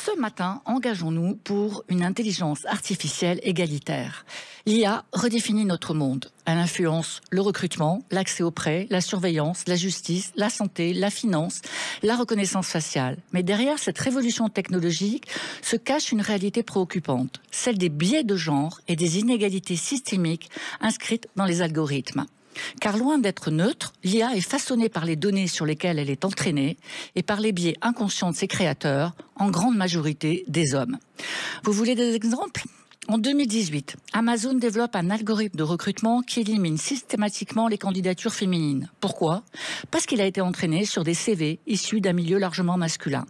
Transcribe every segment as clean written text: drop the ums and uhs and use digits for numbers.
ce matin, engageons-nous pour une intelligence artificielle égalitaire. L'IA redéfinit notre monde. Elle influence le recrutement, l'accès aux prêts, la surveillance, la justice, la santé, la finance, la reconnaissance faciale. Mais derrière cette révolution technologique se cache une réalité préoccupante, celle des biais de genre et des inégalités systémiques inscrites dans les algorithmes. Car loin d'être neutre, l'IA est façonnée par les données sur lesquelles elle est entraînée et par les biais inconscients de ses créateurs, en grande majorité des hommes. Vous voulez des exemples ? En 2018, Amazon développe un algorithme de recrutement qui élimine systématiquement les candidatures féminines. Pourquoi ? Parce qu'il a été entraîné sur des CV issus d'un milieu largement masculin.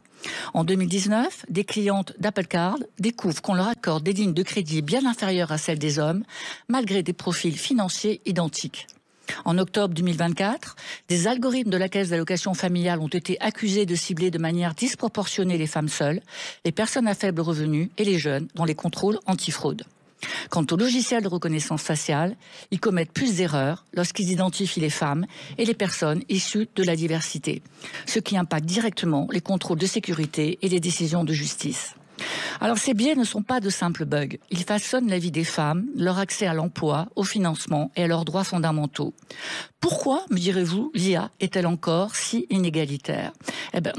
En 2019, des clientes d'Apple Card découvrent qu'on leur accorde des lignes de crédit bien inférieures à celles des hommes, malgré des profils financiers identiques. En octobre 2024, des algorithmes de la Caisse d'allocation familiale ont été accusés de cibler de manière disproportionnée les femmes seules, les personnes à faible revenu et les jeunes dans les contrôles antifraude. Quant aux logiciels de reconnaissance faciale, ils commettent plus d'erreurs lorsqu'ils identifient les femmes et les personnes issues de la diversité, ce qui impacte directement les contrôles de sécurité et les décisions de justice. Alors ces biais ne sont pas de simples bugs. Ils façonnent la vie des femmes, leur accès à l'emploi, au financement et à leurs droits fondamentaux. Pourquoi, me direz-vous, l'IA est-elle encore si inégalitaire ?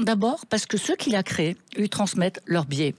D'abord parce que ceux qui la créent lui transmettent leurs biais.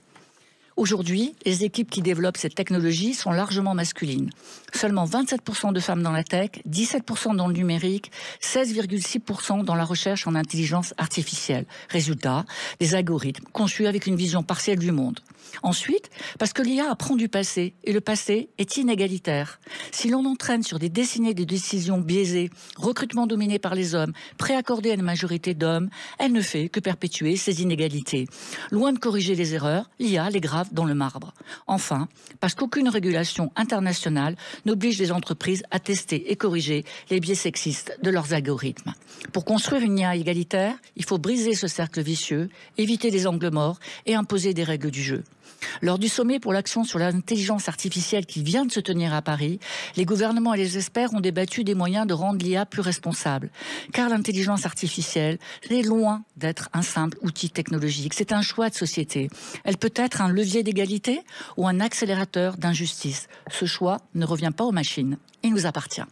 Aujourd'hui, les équipes qui développent cette technologie sont largement masculines. Seulement 27% de femmes dans la tech, 17% dans le numérique, 16,6% dans la recherche en intelligence artificielle. Résultat, des algorithmes conçus avec une vision partielle du monde. Ensuite, parce que l'IA apprend du passé, et le passé est inégalitaire. Si l'on entraîne sur des décennies de décisions biaisées, recrutement dominé par les hommes, préaccordé à une majorité d'hommes, elle ne fait que perpétuer ces inégalités. Loin de corriger les erreurs, l'IA les grave dans le marbre. Enfin, parce qu'aucune régulation internationale n'oblige les entreprises à tester et corriger les biais sexistes de leurs algorithmes. Pour construire une IA égalitaire, il faut briser ce cercle vicieux, éviter les angles morts et imposer des règles du jeu. Lors du sommet pour l'action sur l'intelligence artificielle qui vient de se tenir à Paris, les gouvernements et les experts ont débattu des moyens de rendre l'IA plus responsable. Car l'intelligence artificielle est loin d'être un simple outil technologique. C'est un choix de société. Elle peut être un levier d'égalité ou un accélérateur d'injustice. Ce choix ne revient pas aux machines. Il nous appartient.